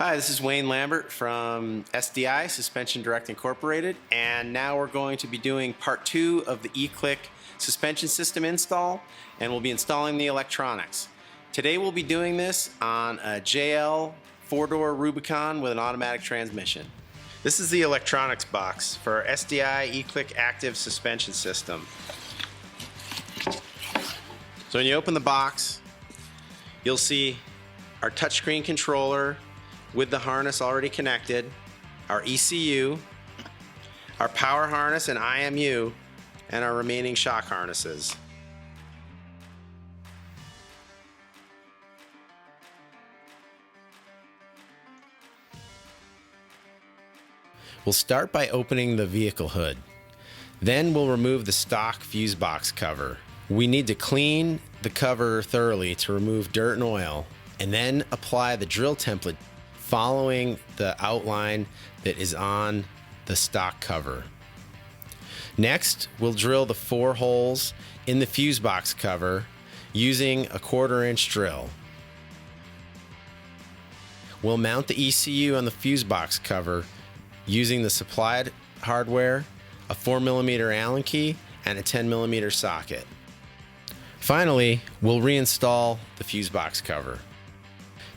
Hi, this is Wayne Lambert from SDI Suspension Direct Incorporated, and now we're going to be doing part 2 of the E-CLIK suspension system install, and we'll be installing the electronics. Today we'll be doing this on a JL 4-door Rubicon with an automatic transmission. This is the electronics box for our SDI E-CLIK active suspension system. So when you open the box, you'll see our touchscreen controller with the harness already connected, our ECU, our power harness and IMU, and our remaining shock harnesses. We'll start by opening the vehicle hood. Then we'll remove the stock fuse box cover. We need to clean the cover thoroughly to remove dirt and oil, and then apply the drill template following the outline that is on the stock cover. Next, we'll drill the 4 holes in the fuse box cover using a 1/4-inch drill. We'll mount the ECU on the fuse box cover using the supplied hardware, a 4mm Allen key, and a 10mm socket. Finally, we'll reinstall the fuse box cover.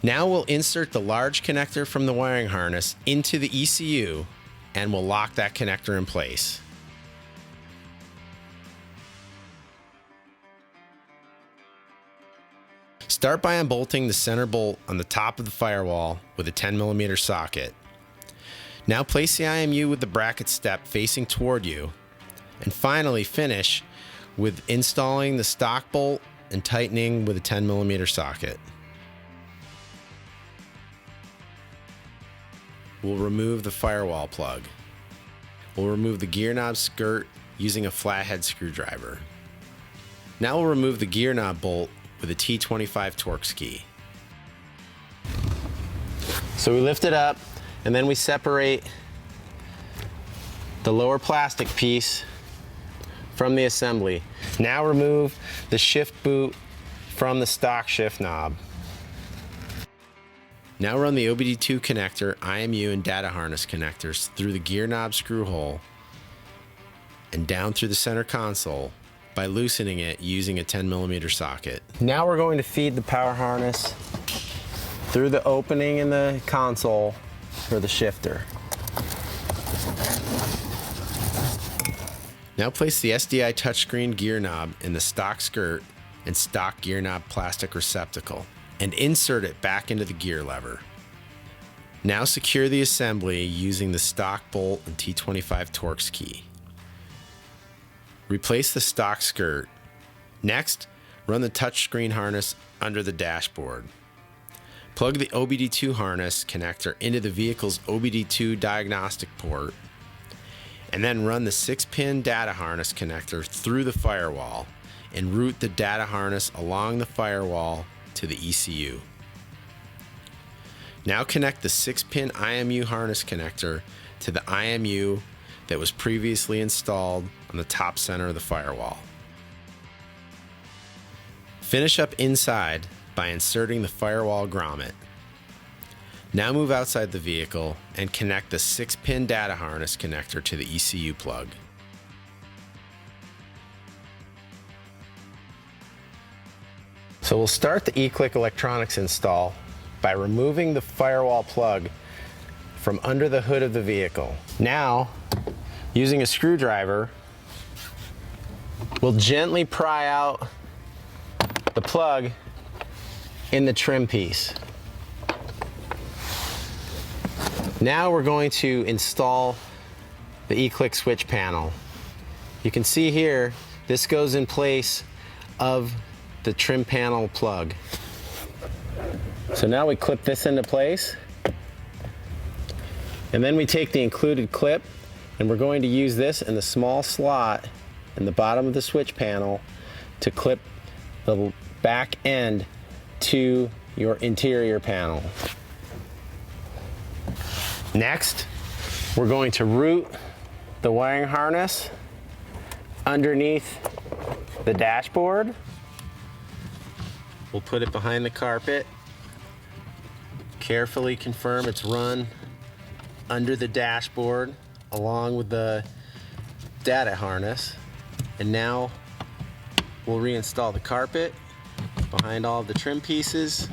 Now we'll insert the large connector from the wiring harness into the ECU, and we'll lock that connector in place. Start by unbolting the center bolt on the top of the firewall with a 10mm socket. Now place the IMU with the bracket step facing toward you, and finally finish with installing the stock bolt and tightening with a 10mm socket. We'll remove the firewall plug. We'll remove the gear knob skirt using a flathead screwdriver. Now we'll remove the gear knob bolt with a T25 Torx key. So we lift it up, and then we separate the lower plastic piece from the assembly. Now remove the shift boot from the stock shift knob. Now run the OBD2 connector, IMU, and data harness connectors through the gear knob screw hole and down through the center console by loosening it using a 10mm socket. Now we're going to feed the power harness through the opening in the console for the shifter. Now place the SDI touchscreen gear knob in the stock skirt and stock gear knob plastic receptacle and insert it back into the gear lever. Now secure the assembly using the stock bolt and T25 Torx key. Replace the stock skirt. Next, run the touchscreen harness under the dashboard. Plug the OBD2 harness connector into the vehicle's OBD2 diagnostic port, and then run the 6-pin data harness connector through the firewall and route the data harness along the firewall to the ECU. Now connect the 6-pin IMU harness connector to the IMU that was previously installed on the top center of the firewall. Finish up inside by inserting the firewall grommet. Now move outside the vehicle and connect the 6-pin data harness connector to the ECU plug. So we'll start the E-CLIK Electronics install by removing the firewall plug from under the hood of the vehicle. Now, using a screwdriver, we'll gently pry out the plug in the trim piece. Now we're going to install the E-CLIK switch panel. You can see here, this goes in place of the trim panel plug. So now we clip this into place, and then we take the included clip, and we're going to use this in the small slot in the bottom of the switch panel to clip the back end to your interior panel. Next, we're going to route the wiring harness underneath the dashboard. We'll put it behind the carpet Carefully confirm it's run under the dashboard along with the data harness. And now we'll reinstall the carpet behind all of the trim pieces.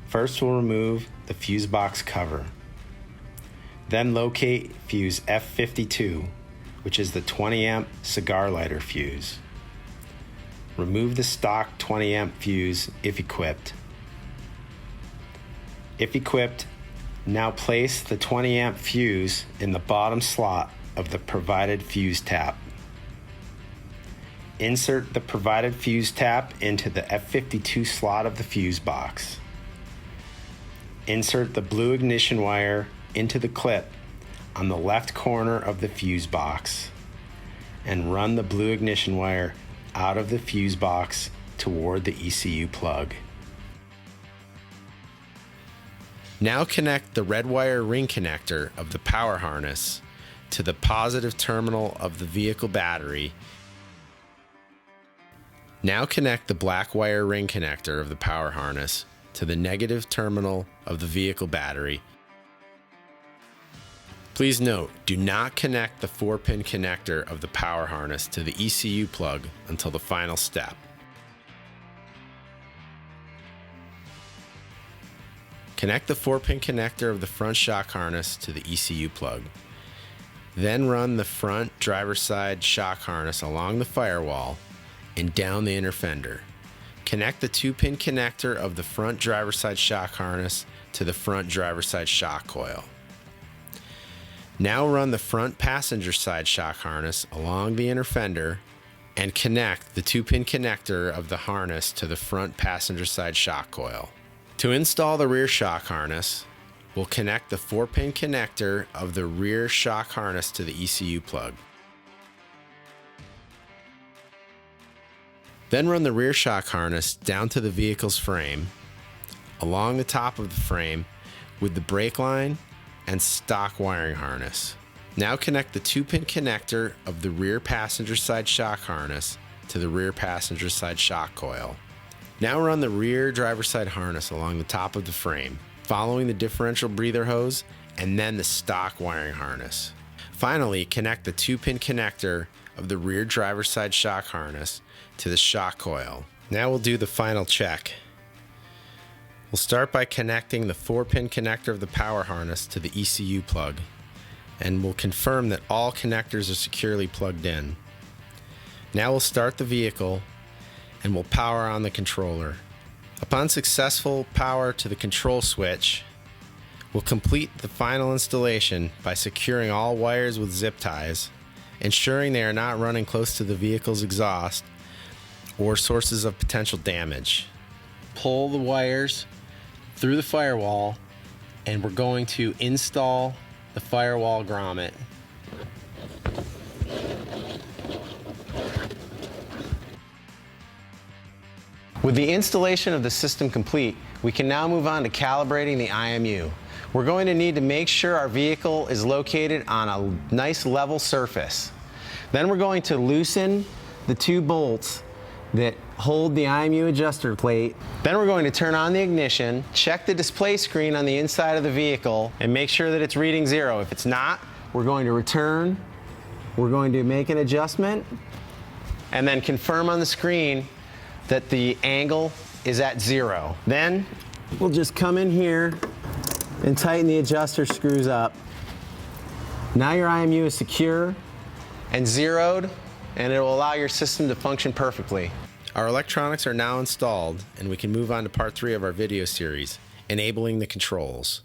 First, we'll remove the fuse box cover. Then locate fuse F52, which is the 20 amp cigar lighter fuse. Remove the stock 20 amp fuse if equipped. If equipped, now place the 20 amp fuse in the bottom slot of the provided fuse tap. Insert the provided fuse tap into the F52 slot of the fuse box. Insert the blue ignition wire into the clip on the left corner of the fuse box and run the blue ignition wire out of the fuse box toward the ECU plug. Now connect the red wire ring connector of the power harness to the positive terminal of the vehicle battery. Now connect the black wire ring connector of the power harness to the negative terminal of the vehicle battery. Please note, do not connect the 4-pin connector of the power harness to the ECU plug until the final step. Connect the 4-pin connector of the front shock harness to the ECU plug. Then run the front driver's side shock harness along the firewall and down the inner fender. Connect the 2-pin connector of the front driver's side shock harness to the front driver's side shock coil. Now run the front passenger side shock harness along the inner fender and connect the 2-pin connector of the harness to the front passenger side shock coil. To install the rear shock harness, we'll connect the 4-pin connector of the rear shock harness to the ECU plug. Then run the rear shock harness down to the vehicle's frame, along the top of the frame with the brake line and stock wiring harness. Now connect the 2-pin connector of the rear passenger side shock harness to the rear passenger side shock coil. Now run the rear driver's side harness along the top of the frame, following the differential breather hose and then the stock wiring harness. Finally, connect the 2-pin connector of the rear driver's side shock harness to the shock coil. Now we'll do the final check. We'll start by connecting the 4-pin connector of the power harness to the ECU plug, and we'll confirm that all connectors are securely plugged in. Now we'll start the vehicle and we'll power on the controller. Upon successful power to the control switch, we'll complete the final installation by securing all wires with zip ties, ensuring they are not running close to the vehicle's exhaust or sources of potential damage. Pull the wires through the firewall and we're going to install the firewall grommet. With the installation of the system complete, we can now move on to calibrating the IMU. We're going to need to make sure our vehicle is located on a nice level surface. Then we're going to loosen the 2 bolts that hold the IMU adjuster plate. Then we're going to turn on the ignition, check the display screen on the inside of the vehicle, and make sure that it's reading 0. If it's not, we're going to return, we're going to make an adjustment, and then confirm on the screen that the angle is at 0. Then we'll just come in here and tighten the adjuster screws up. Now your IMU is secure and zeroed, and it will allow your system to function perfectly. Our electronics are now installed, and we can move on to part 3 of our video series, enabling the controls.